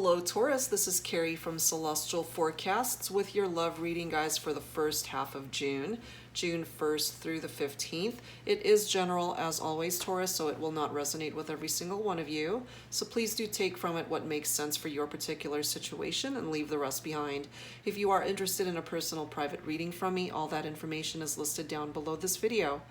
Hello Taurus, this is Carrie from Celestial Forecasts with your love reading, guys, for the first half of June, June 1st through the 15th. It is general as always, Taurus, so it will not resonate with every single one of you. So please do take from it what makes sense for your particular situation and leave the rest behind. If you are interested in a personal private reading from me, all that information is listed down below this video.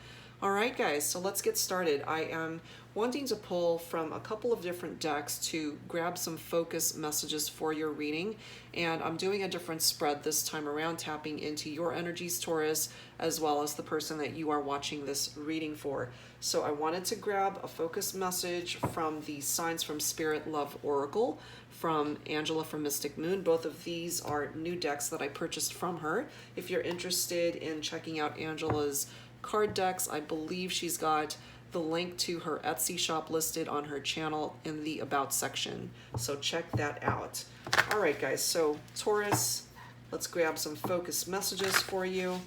Alright guys, so let's get started. I am wanting to pull from a couple of different decks to grab some focus messages for your reading, and I'm doing a different spread this time around, tapping into your energies, Taurus, as well as the person that you are watching this reading for. So I wanted to grab a focus message from the Signs from Spirit Love Oracle from Angela from Mystic Moon. Both of these are new decks that I purchased from her. If you're interested in checking out Angela's card decks, I believe she's got the link to her Etsy shop listed on her channel in the About section, so check that out. All right guys, so Taurus, let's grab some focus messages for you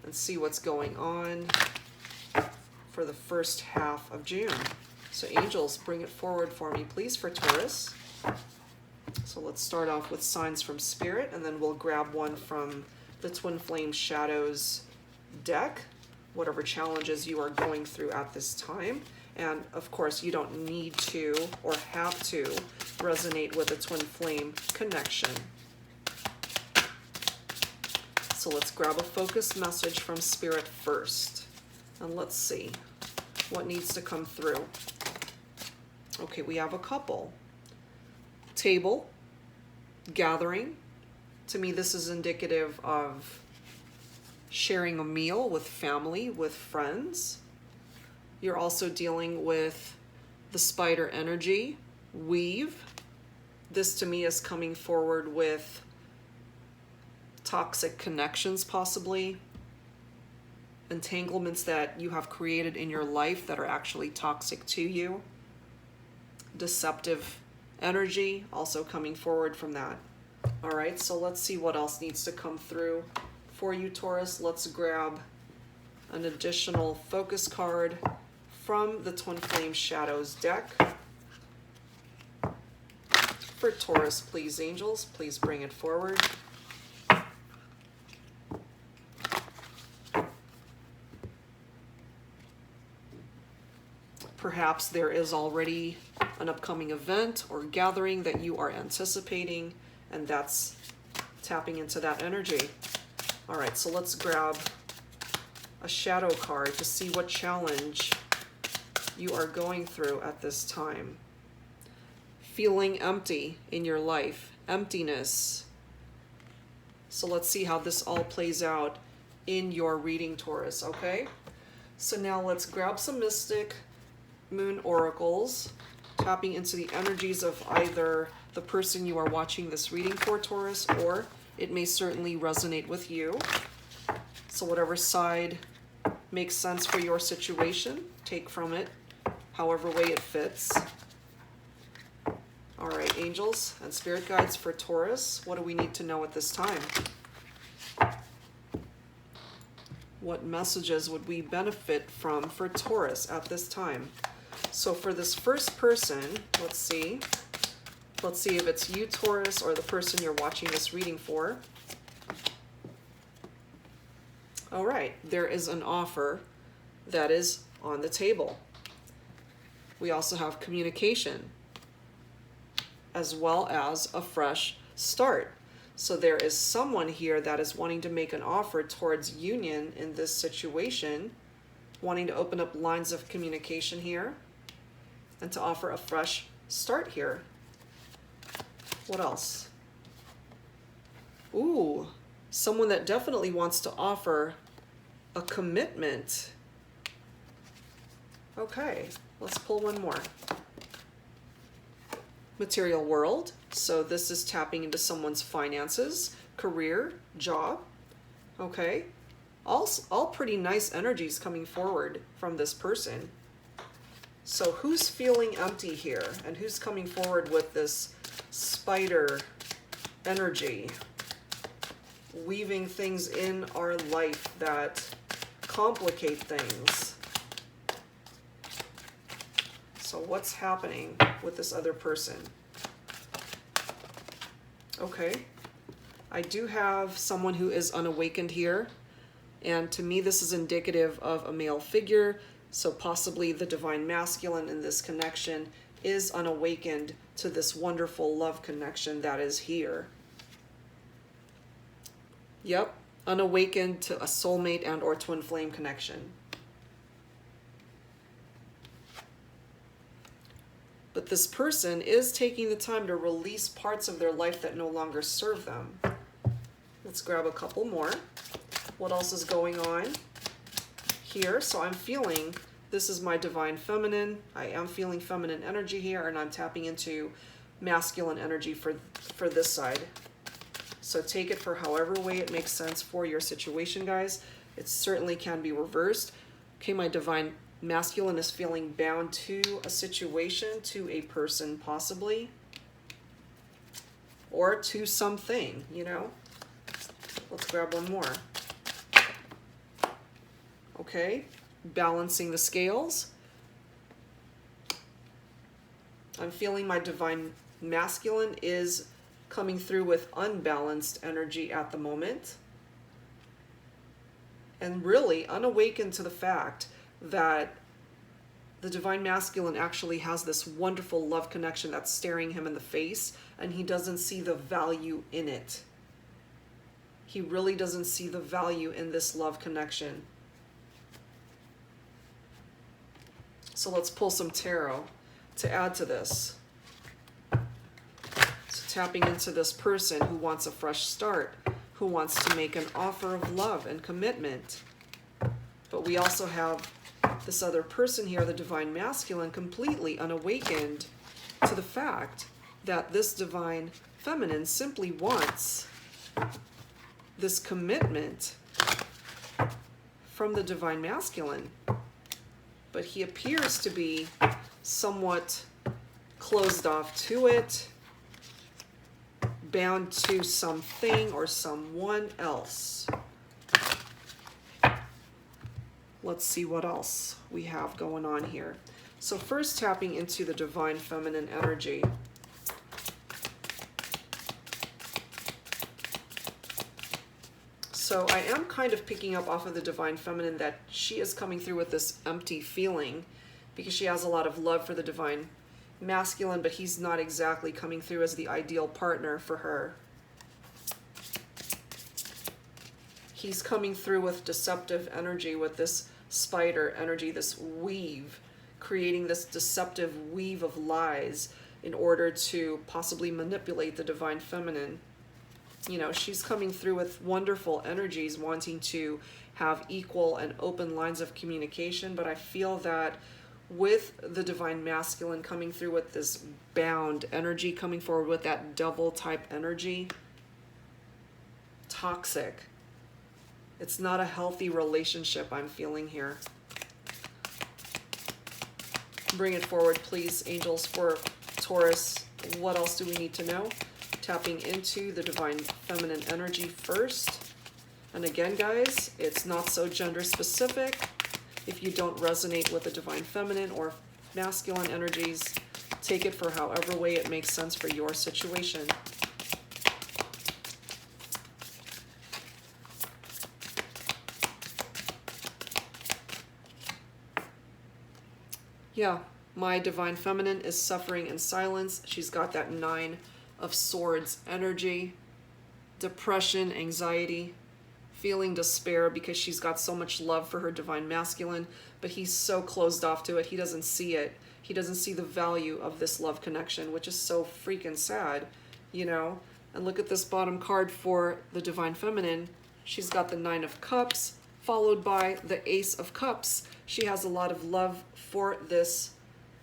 and see what's going on for the first half of June. So angels, bring it forward for me please for Taurus. So let's start off with Signs from Spirit, and then we'll grab one from the Twin Flame Shadows deck, whatever challenges you are going through at this time. And of course, you don't need to or have to resonate with a twin flame connection. So let's grab a focus message from Spirit first, and let's see what needs to come through. Okay, we have a couple. Table, gathering. To me, this is indicative of sharing a meal with family, with friends. You're also dealing with the spider energy, weave. This to me is coming forward with toxic connections, possibly entanglements that you have created in your life that are actually toxic to you. Deceptive energy also coming forward from that. All right, so let's see what else needs to come through for you, Taurus. Let's grab an additional focus card from the Twin Flame Shadows deck. For Taurus, please, angels, please bring it forward. Perhaps there is already an upcoming event or gathering that you are anticipating, and that's tapping into that energy. All right, so let's grab a shadow card to see what challenge you are going through at this time. Feeling empty in your life, emptiness. So let's see how this all plays out in your reading, Taurus, okay? So now let's grab some Mystic Moon oracles, tapping into the energies of either the person you are watching this reading for, Taurus, or it may certainly resonate with you. So whatever side makes sense for your situation, take from it however way it fits. All right, angels and spirit guides for Taurus, what do we need to know at this time? What messages would we benefit from for Taurus at this time? So for this first person, let's see. Let's see if it's you, Taurus, or the person you're watching this reading for. All right, there is an offer that is on the table. We also have communication, as well as a fresh start. So there is someone here that is wanting to make an offer towards union in this situation, wanting to open up lines of communication here, and to offer a fresh start here. What else? Ooh, someone that definitely wants to offer a commitment. Okay, let's pull one more. Material world. So this is tapping into someone's finances, career, job. Okay, all pretty nice energies coming forward from this person. So who's feeling empty here, and who's coming forward with this spider energy, weaving things in our life that complicate things? So what's happening with this other person? Okay. I do have someone who is unawakened here. And to me, this is indicative of a male figure. So possibly the divine masculine in this connection is unawakened to this wonderful love connection that is here. Yep, unawakened to a soulmate and or twin flame connection. But this person is taking the time to release parts of their life that no longer serve them. Let's grab a couple more. What else is going on here? So I'm feeling, this is my divine feminine. I am feeling feminine energy here, and I'm tapping into masculine energy for this side. So take it for however way it makes sense for your situation, guys. It certainly can be reversed. Okay, my divine masculine is feeling bound to a situation, to a person possibly, or to something, you know. Let's grab one more. Okay, balancing the scales. I'm feeling my divine masculine is coming through with unbalanced energy at the moment, and really unawakened to the fact that the divine masculine actually has this wonderful love connection that's staring him in the face, and he doesn't see the value in it. He really doesn't see the value in this love connection. So let's pull some tarot to add to this. So tapping into this person who wants a fresh start, who wants to make an offer of love and commitment. But we also have this other person here, the divine masculine, completely unawakened to the fact that this divine feminine simply wants this commitment from the divine masculine. But he appears to be somewhat closed off to it, bound to something or someone else. Let's see what else we have going on here. So first, tapping into the divine feminine energy. So I am kind of picking up off of the divine feminine that she is coming through with this empty feeling because she has a lot of love for the divine masculine, but he's not exactly coming through as the ideal partner for her. He's coming through with deceptive energy, with this spider energy, this weave, creating this deceptive weave of lies in order to possibly manipulate the divine feminine. You know, she's coming through with wonderful energies, wanting to have equal and open lines of communication, but I feel that with the divine masculine coming through with this bound energy, coming forward with that devil type energy, toxic. It's not a healthy relationship I'm feeling here. Bring it forward, please, angels, for Taurus. What else do we need to know? Tapping into the divine feminine energy first. And again, guys, it's not so gender specific. If you don't resonate with the divine feminine or masculine energies, take it for however way it makes sense for your situation. Yeah, my divine feminine is suffering in silence. She's got that 9 of Swords energy, depression, anxiety, feeling despair because she's got so much love for her divine masculine, but he's so closed off to it. He doesn't see it. He doesn't see the value of this love connection, which is so freaking sad, you know? And look at this bottom card for the divine feminine. She's got the 9 of Cups, followed by the Ace of Cups. She has a lot of love for this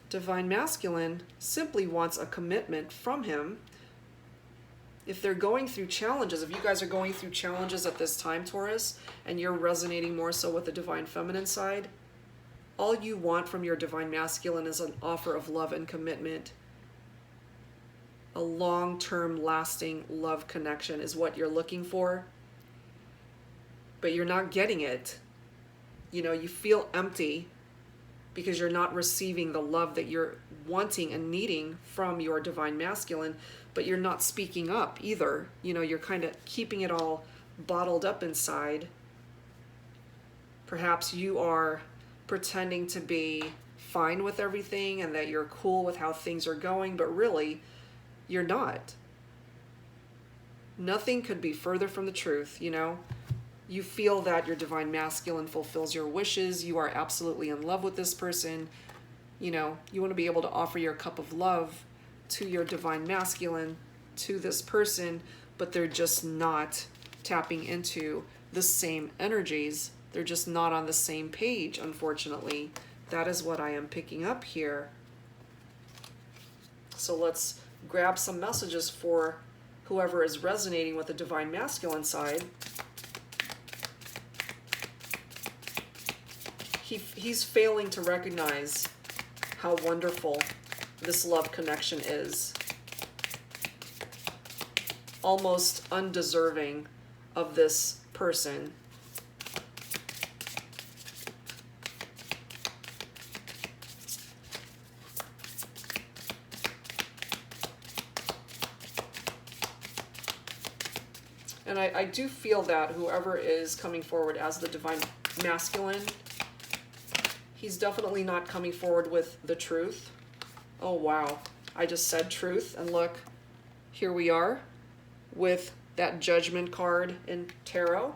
divine masculine, simply wants a commitment from him. If they're going through challenges, if you guys are going through challenges at this time, Taurus, and you're resonating more so with the divine feminine side, all you want from your divine masculine is an offer of love and commitment. A long-term, lasting love connection is what you're looking for, but you're not getting it. You know, you feel empty. because you're not receiving the love that you're wanting and needing from your divine masculine, but you're not speaking up either. You know, you're kind of keeping it all bottled up inside. Perhaps you are pretending to be fine with everything and that you're cool with how things are going, but really, you're not. Nothing could be further from the truth, you know? You feel that your divine masculine fulfills your wishes. You are absolutely in love with this person. You know, you want to be able to offer your cup of love to your divine masculine, to this person, but they're just not tapping into the same energies. They're just not on the same page, unfortunately. That is what I am picking up here. So let's grab some messages for whoever is resonating with the divine masculine side. He's failing to recognize how wonderful this love connection is. Almost undeserving of this person. And I do feel that whoever is coming forward as the divine masculine, he's definitely not coming forward with the truth. Oh, wow. I just said truth. And look, here we are with that Judgment card in Tarot.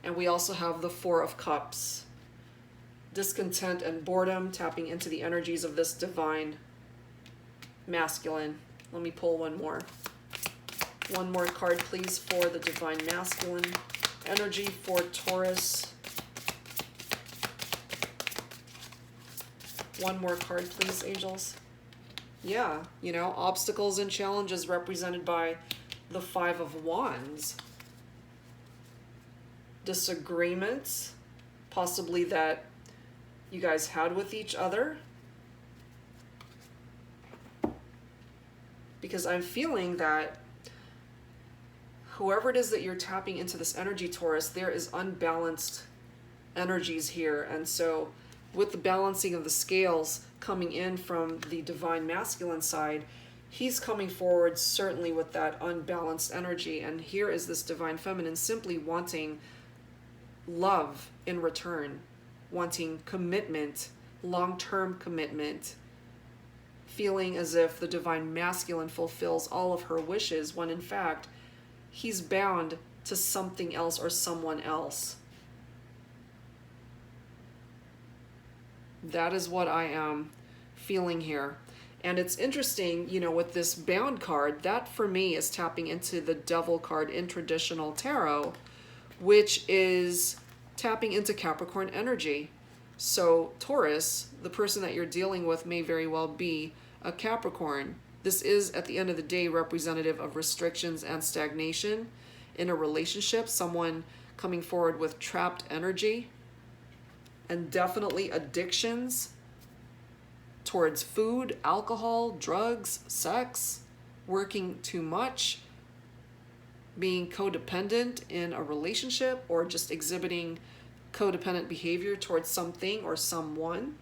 And we also have the Four of Cups. Discontent and boredom, tapping into the energies of this divine masculine. Let me pull one more. One more card, please, for the divine masculine energy for Taurus. One more card, please, angels. Yeah, you know, obstacles and challenges represented by the Five of Wands. Disagreements, possibly that you guys had with each other. Because I'm feeling that whoever it is that you're tapping into this energy, Taurus, there is unbalanced energies here. And so with the balancing of the scales coming in from the divine masculine side, he's coming forward certainly with that unbalanced energy. And here is this divine feminine simply wanting love in return, wanting commitment, long-term commitment, feeling as if the divine masculine fulfills all of her wishes when in fact he's bound to something else or someone else. That is what I am feeling here. And it's interesting, you know, with this bound card, that for me is tapping into the Devil card in traditional tarot, which is tapping into Capricorn energy. So Taurus, the person that you're dealing with, may very well be a Capricorn. This is, at the end of the day, representative of restrictions and stagnation in a relationship, someone coming forward with trapped energy, and definitely addictions towards food, alcohol, drugs, sex, working too much, being codependent in a relationship, or just exhibiting codependent behavior towards something or someone.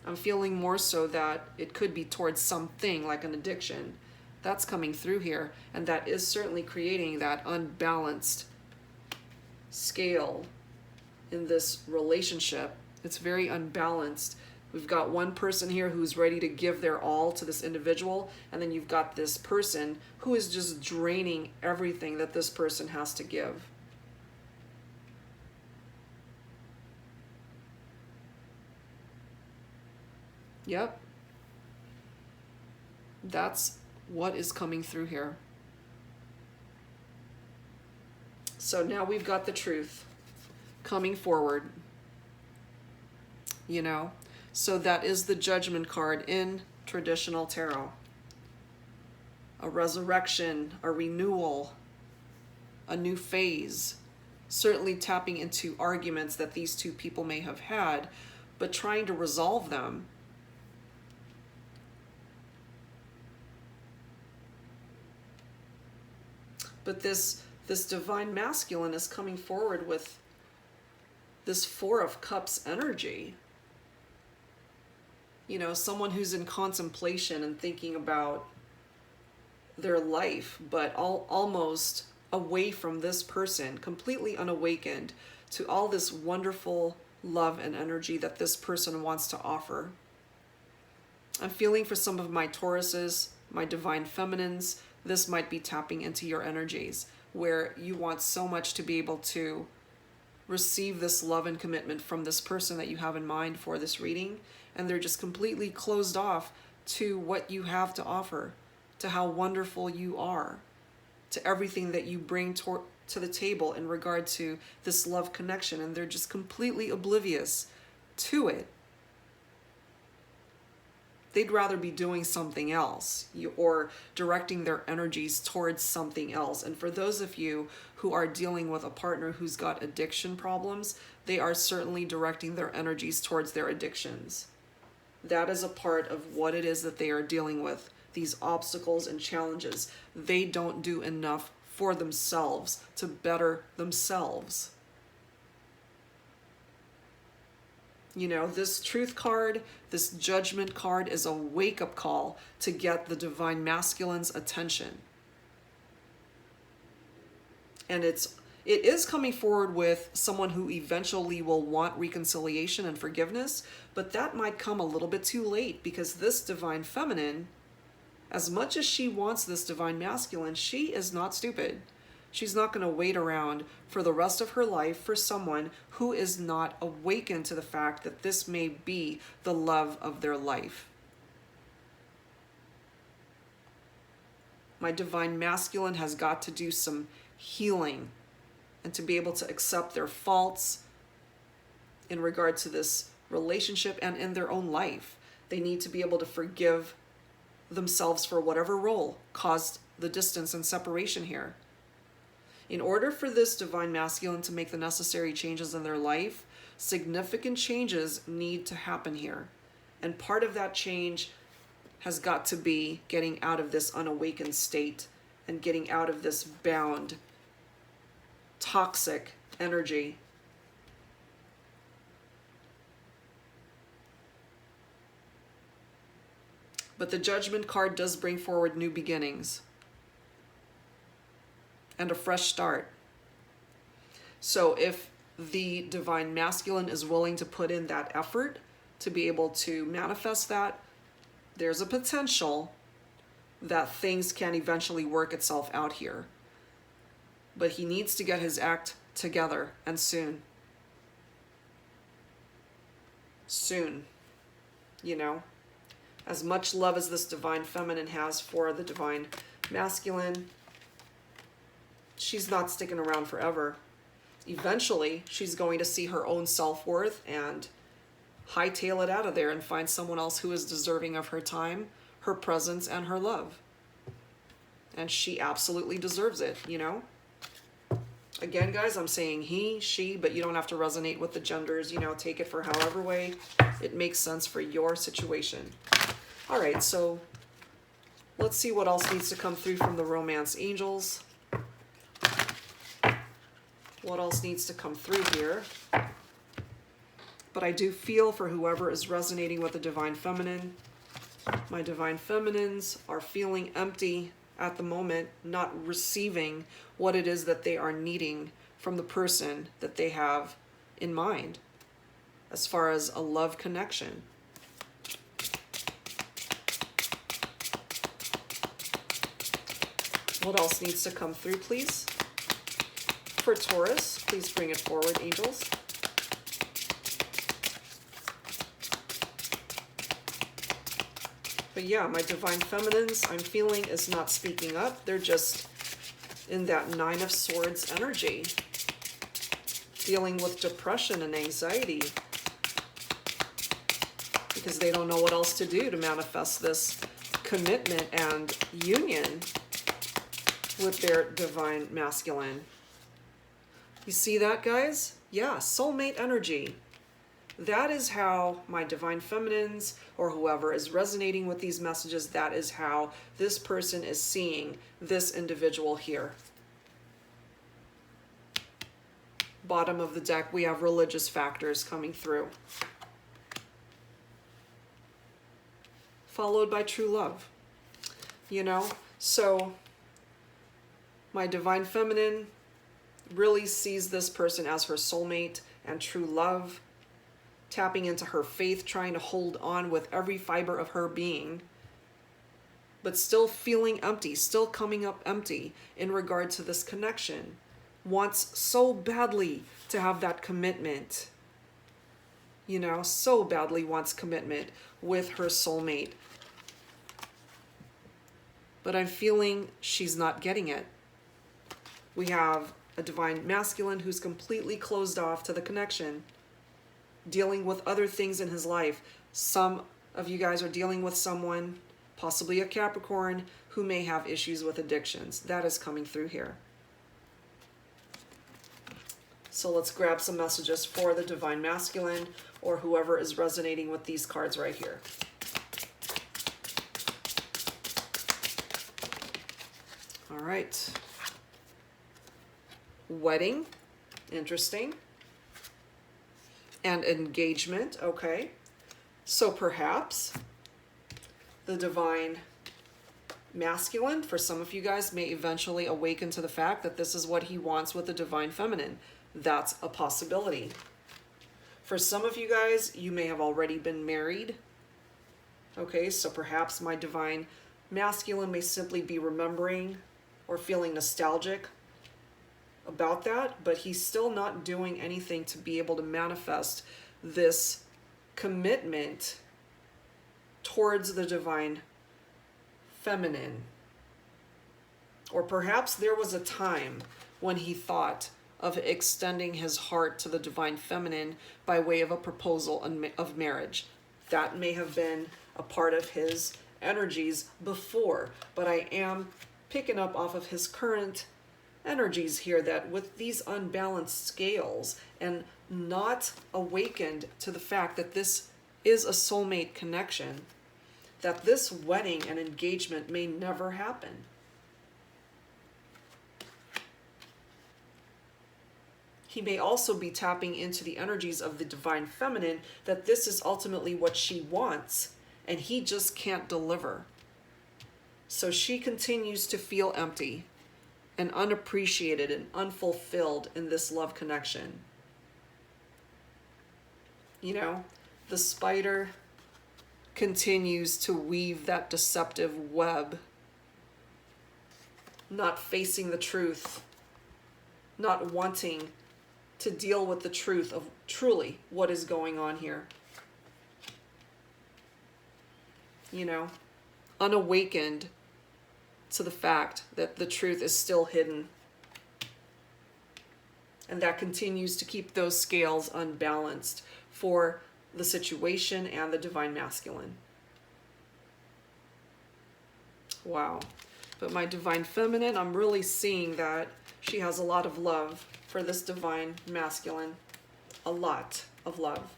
I'm feeling more so that it could be towards something like an addiction. That's coming through here, and that is certainly creating that unbalanced scale in this relationship. It's very unbalanced. We've got one person here who's ready to give their all to this individual, and then you've got this person who is just draining everything that this person has to give. Yep. That's what is coming through here. So now we've got the truth coming forward. You know, so that is the Judgment card in traditional tarot. A resurrection, a renewal, a new phase. Certainly tapping into arguments that these two people may have had, but trying to resolve them. But this divine masculine is coming forward with this Four of Cups energy. You know, someone who's in contemplation and thinking about their life, but almost away from this person, completely unawakened to all this wonderful love and energy that this person wants to offer. I'm feeling for some of my Tauruses, my divine feminines, this might be tapping into your energies where you want so much to be able to receive this love and commitment from this person that you have in mind for this reading, and they're just completely closed off to what you have to offer, to how wonderful you are, to everything that you bring to the table in regard to this love connection, and they're just completely oblivious to it. They'd rather be doing something else or directing their energies towards something else. And for those of you who are dealing with a partner who's got addiction problems, they are certainly directing their energies towards their addictions. That is a part of what it is that they are dealing with, these obstacles and challenges. They don't do enough for themselves to better themselves. You know, this truth card, this judgment card is a wake-up call to get the divine masculine's attention. And it is coming forward with someone who eventually will want reconciliation and forgiveness, but that might come a little bit too late, because this divine feminine, as much as she wants this divine masculine, she is not stupid. She's not going to wait around for the rest of her life for someone who is not awakened to the fact that this may be the love of their life. My divine masculine has got to do some healing and to be able to accept their faults in regard to this relationship and in their own life. They need to be able to forgive themselves for whatever role caused the distance and separation here. In order for this divine masculine to make the necessary changes in their life, significant changes need to happen here. And part of that change has got to be getting out of this unawakened state and getting out of this bound, toxic energy. But the Judgment card does bring forward new beginnings and a fresh start. So if the divine masculine is willing to put in that effort to be able to manifest that, there's a potential that things can eventually work itself out here. But he needs to get his act together, and soon. Soon, you know. As much love as this divine feminine has for the divine masculine, she's not sticking around forever. Eventually, she's going to see her own self-worth and hightail it out of there and find someone else who is deserving of her time, her presence, and her love. And she absolutely deserves it, you know? Again, guys, I'm saying he, she, but you don't have to resonate with the genders, you know, take it for however way it makes sense for your situation. All right, so let's see what else needs to come through from the romance angels. What else needs to come through here? But I do feel for whoever is resonating with the divine feminine. My divine feminines are feeling empty at the moment, not receiving what it is that they are needing from the person that they have in mind as far as a love connection. What else needs to come through, please? For Taurus, please bring it forward, angels. But yeah, my divine feminines, I'm feeling, is not speaking up. They're just in that Nine of Swords energy, dealing with depression and anxiety because they don't know what else to do to manifest this commitment and union with their divine masculine. You see that, guys? Yeah, soulmate energy. That is how my divine feminines or whoever is resonating with these messages, that is how this person is seeing this individual here. Bottom of the deck, we have religious factors coming through. followed by true love. You know, so my divine feminine really sees this person as her soulmate and true love, tapping into her faith, trying to hold on with every fiber of her being, but still feeling empty, still coming up empty in regard to this connection. Wants so badly to have that commitment, you know, so badly wants commitment with her soulmate. But I'm feeling she's not getting it. We have a divine masculine who's completely closed off to the connection, dealing with other things in his life. Some of you guys are dealing with someone, possibly a Capricorn, who may have issues with addictions. That is coming through here. So let's grab some messages for the divine masculine or whoever is resonating with these cards right here. All right. Wedding, interesting. And engagement, okay. So perhaps the divine masculine, for some of you guys, may eventually awaken to the fact that this is what he wants with the divine feminine. That's a possibility. For some of you guys, you may have already been married. Okay, so perhaps my divine masculine may simply be remembering or feeling nostalgic about that, but he's still not doing anything to be able to manifest this commitment towards the divine feminine. Or perhaps there was a time when he thought of extending his heart to the divine feminine by way of a proposal of marriage. That may have been a part of his energies before, but I am picking up off of his current energies here that with these unbalanced scales and not awakened to the fact that this is a soulmate connection, that this wedding and engagement may never happen. He may also be tapping into the energies of the divine feminine, that this is ultimately what she wants and he just can't deliver. So she continues to feel empty and unappreciated and unfulfilled in this love connection. You know, the spider continues to weave that deceptive web, not facing the truth, not wanting to deal with the truth of truly what is going on here. You know, unawakened to the fact that the truth is still hidden. And that continues to keep those scales unbalanced for the situation and the divine masculine. Wow. But my divine feminine, I'm really seeing that she has a lot of love for this divine masculine. A lot of love.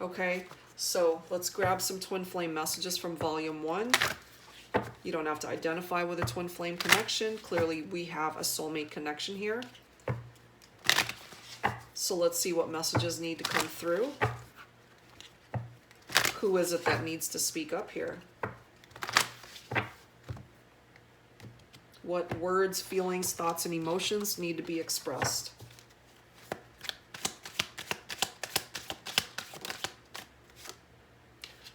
Okay, so let's grab some twin flame messages from volume 1. You don't have to identify with a twin flame connection. Clearly, we have a soulmate connection here. So let's see what messages need to come through. Who is it that needs to speak up here? What words, feelings, thoughts, and emotions need to be expressed?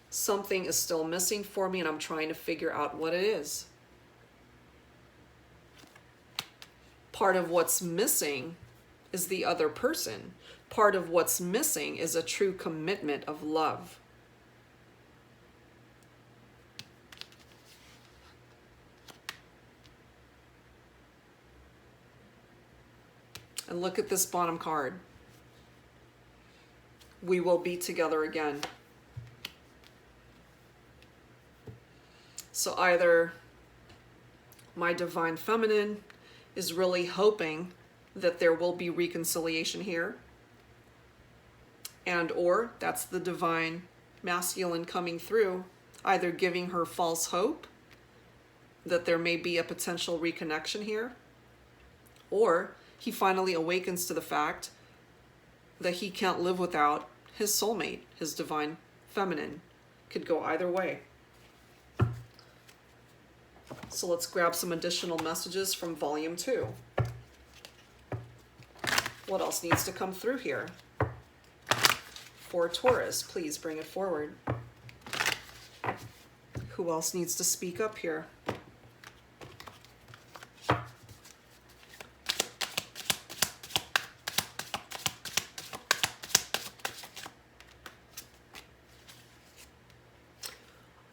Something is still missing for me and I'm trying to figure out what it is. Part of what's missing is the other person. Part of what's missing is a true commitment of love. And look at this bottom card. We will be together again. So either my divine feminine is really hoping that there will be reconciliation here, and or that's the divine masculine coming through, either giving her false hope that there may be a potential reconnection here, or he finally awakens to the fact that he can't live without his soulmate, his divine feminine. Could go either way. So let's grab some additional messages from volume 2. What else needs to come through here? For Taurus, please bring it forward. Who else needs to speak up here?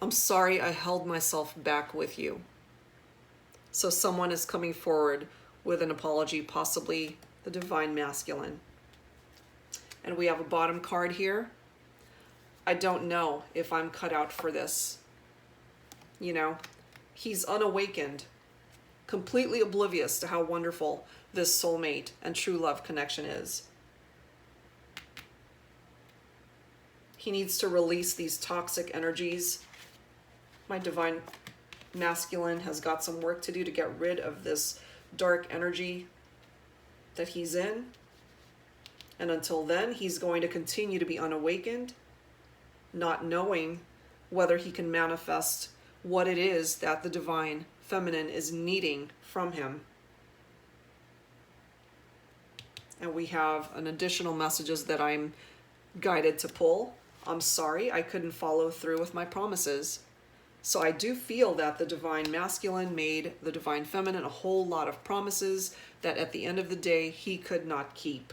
I'm sorry I held myself back with you. So someone is coming forward with an apology, possibly the Divine Masculine. And we have a bottom card here. I don't know if I'm cut out for this. You know, he's unawakened, completely oblivious to how wonderful this soulmate and true love connection is. He needs to release these toxic energies. My Divine Masculine has got some work to do to get rid of this dark energy that he's in. And until then, he's going to continue to be unawakened, not knowing whether he can manifest what it is that the Divine Feminine is needing from him. And we have an additional messages that I'm guided to pull. I'm sorry, I couldn't follow through with my promises. So I do feel that the Divine Masculine made the Divine Feminine a whole lot of promises that at the end of the day, he could not keep.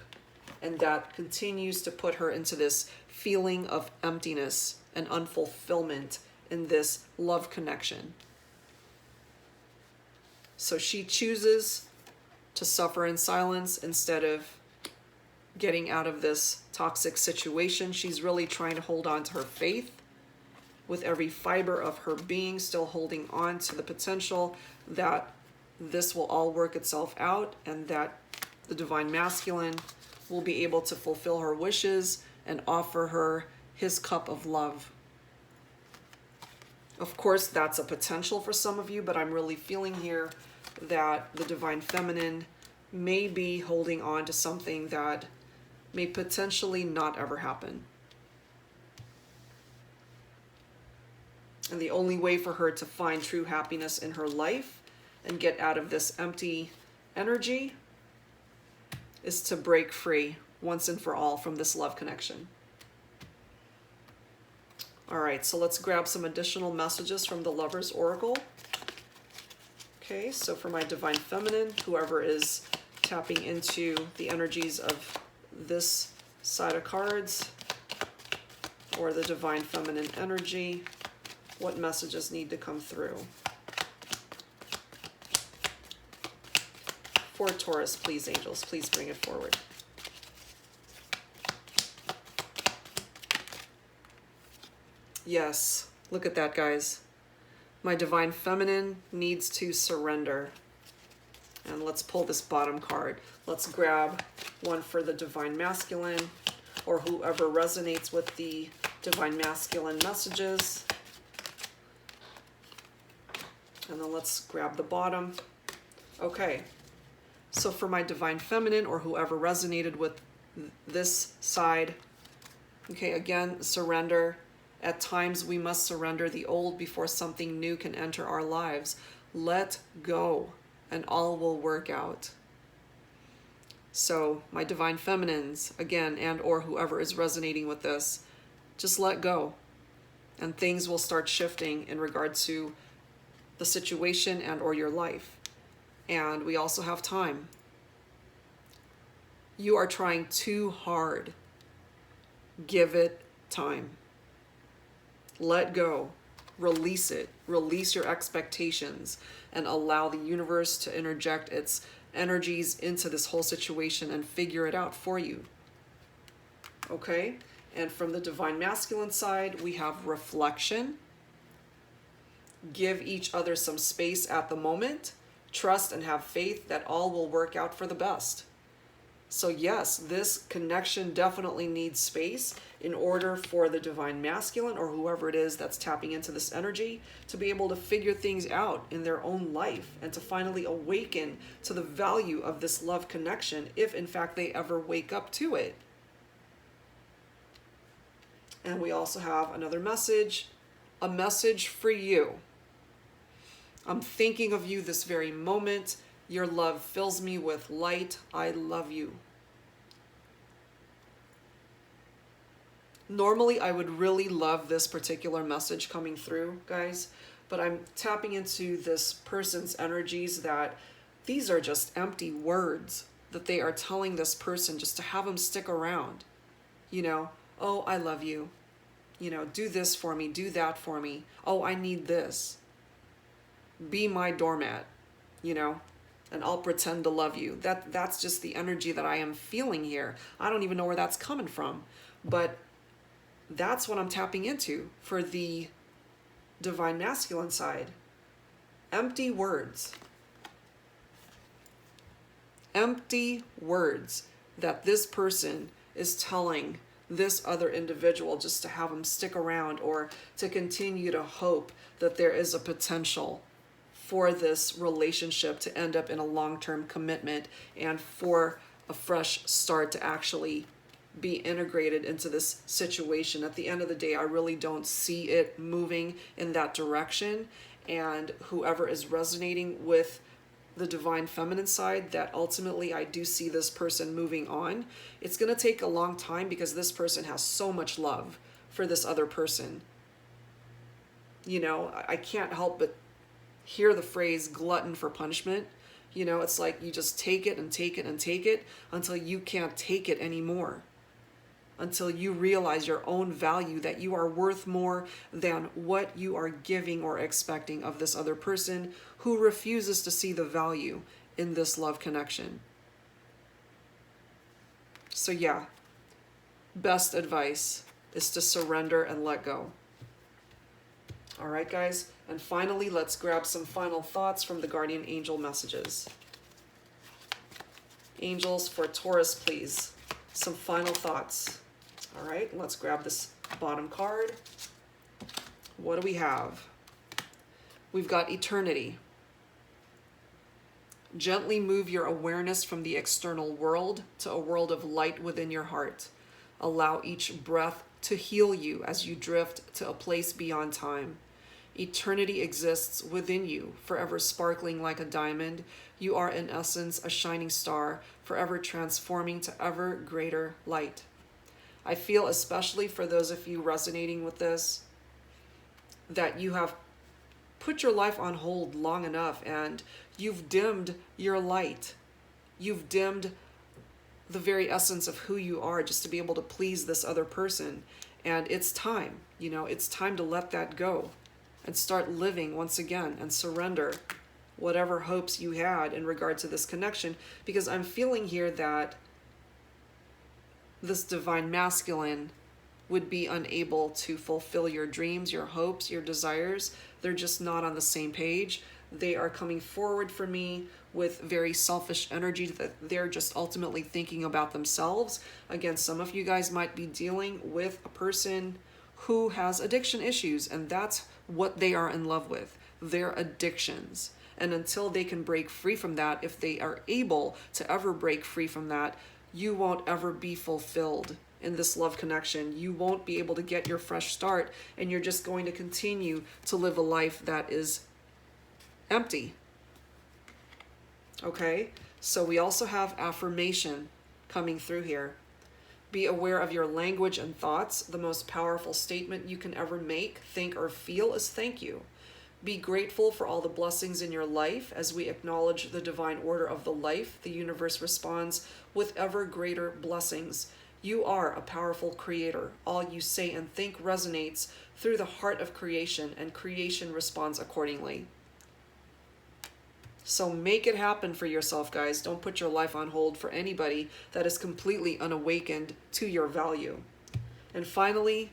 And that continues to put her into this feeling of emptiness and unfulfillment in this love connection. So she chooses to suffer in silence instead of getting out of this toxic situation. She's really trying to hold on to her faith with every fiber of her being, still holding on to the potential that this will all work itself out and that the Divine Masculine will be able to fulfill her wishes and offer her his cup of love. Of course, that's a potential for some of you, but I'm really feeling here that the Divine Feminine may be holding on to something that may potentially not ever happen. And the only way for her to find true happiness in her life and get out of this empty energy is to break free once and for all from this love connection. All right, so let's grab some additional messages from the Lover's Oracle. Okay, so for my Divine Feminine, whoever is tapping into the energies of this side of cards or the Divine Feminine energy, what messages need to come through? For Taurus, please, angels, please bring it forward. Yes, look at that, guys. My Divine Feminine needs to surrender. And let's pull this bottom card. Let's grab one for the Divine Masculine or whoever resonates with the Divine Masculine messages. And then let's grab the bottom. Okay, so for my Divine Feminine or whoever resonated with this side, okay, again, surrender. At times we must surrender the old before something new can enter our lives. Let go and all will work out. So my Divine Feminines, again, and or whoever is resonating with this, just let go and things will start shifting in regard to the situation and or your life. And we also have time. You are trying too hard. Give it time. Let go. Release it. Release your expectations and allow the universe to interject its energies into this whole situation and figure it out for you. Okay? And from the Divine Masculine side, we have reflection. Give each other some space at the moment. Trust and have faith that all will work out for the best. So yes, this connection definitely needs space in order for the Divine Masculine or whoever it is that's tapping into this energy to be able to figure things out in their own life and to finally awaken to the value of this love connection if in fact they ever wake up to it. And we also have another message, a message for you. I'm thinking of you this very moment. Your love fills me with light. I love you. Normally, I would really love this particular message coming through, guys, but I'm tapping into this person's energies that these are just empty words that they are telling this person just to have them stick around. You know, oh, I love you. You know, do this for me, do that for me. Oh, I need this. Be my doormat, you know, and I'll pretend to love you. That's just the energy that I am feeling here. I don't even know where that's coming from, but that's what I'm tapping into for the divine masculine side. Empty words. Empty words that this person is telling this other individual just to have them stick around or to continue to hope that there is a potential for this relationship to end up in a long-term commitment and for a fresh start to actually be integrated into this situation. At the end of the day, I really don't see it moving in that direction. And whoever is resonating with the divine feminine side, that ultimately I do see this person moving on. It's going to take a long time because this person has so much love for this other person. You know, I can't help but hear the phrase glutton for punishment. You know, it's like you just take it and take it and take it until you can't take it anymore. Until you realize your own value, that you are worth more than what you are giving or expecting of this other person who refuses to see the value in this love connection. So yeah, best advice is to surrender and let go. All right, guys. And finally, let's grab some final thoughts from the guardian angel messages. Angels for Taurus, please. Some final thoughts. All right, let's grab this bottom card. What do we have? We've got eternity. Gently move your awareness from the external world to a world of light within your heart. Allow each breath to heal you as you drift to a place beyond time. Eternity exists within you, forever sparkling like a diamond. You are in essence a shining star, forever transforming to ever greater light. I feel, especially for those of you resonating with this, that you have put your life on hold long enough and you've dimmed your light. You've dimmed the very essence of who you are just to be able to please this other person. And it's time, you know, it's time to let that go and start living once again and surrender whatever hopes you had in regard to this connection. Because I'm feeling here that this divine masculine would be unable to fulfill your dreams, your hopes, your desires. They're just not on the same page. They are coming forward for me with very selfish energy that they're just ultimately thinking about themselves. Again, some of you guys might be dealing with a person who has addiction issues, and that's what they are in love with, their addictions. And until they can break free from that, if they are able to ever break free from that, you won't ever be fulfilled in this love connection. You won't be able to get your fresh start, and you're just going to continue to live a life that is empty. Okay, so we also have affirmation coming through here. Be aware of your language and thoughts. The most powerful statement you can ever make, think, or feel is thank you. Be grateful for all the blessings in your life. As we acknowledge the divine order of the life, the universe responds with ever greater blessings. You are a powerful creator. All you say and think resonates through the heart of creation, and creation responds accordingly. So make it happen for yourself, guys. Don't put your life on hold for anybody that is completely unawakened to your value. And finally,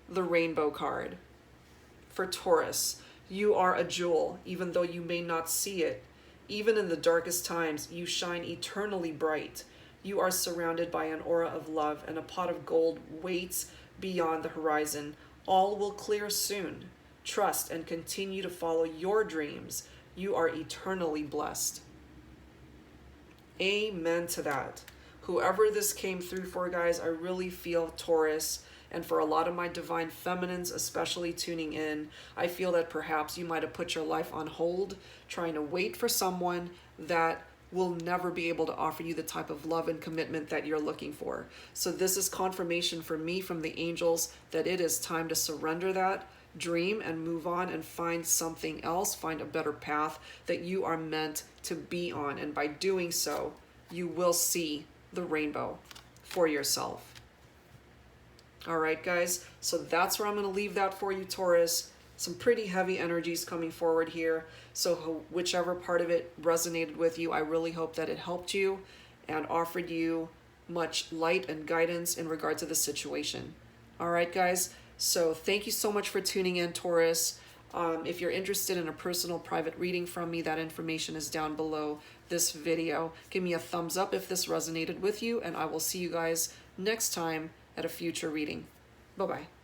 the rainbow card. For Taurus, you are a jewel, even though you may not see it. Even in the darkest times, you shine eternally bright. You are surrounded by an aura of love, and a pot of gold waits beyond the horizon. All will clear soon. Trust and continue to follow your dreams. You are eternally blessed. Amen to that. Whoever this came through for, guys, I really feel, Taurus, And for a lot of my divine feminines, especially tuning in, I feel that perhaps you might have put your life on hold, trying to wait for someone that will never be able to offer you the type of love and commitment that you're looking for. So this is confirmation for me from the angels that it is time to surrender that dream and move on and find something else, find a better path that you are meant to be on. And by doing so, you will see the rainbow for yourself. All right, guys, so that's where I'm going to leave that for you, Taurus. Some pretty heavy energies coming forward here. So whichever part of it resonated with you, I really hope that it helped you and offered you much light and guidance in regard to the situation. All right, guys. So thank you so much for tuning in, Taurus. If you're interested in a personal private reading from me, that information is down below this video. Give me a thumbs up if this resonated with you, and I will see you guys next time at a future reading. Bye-bye.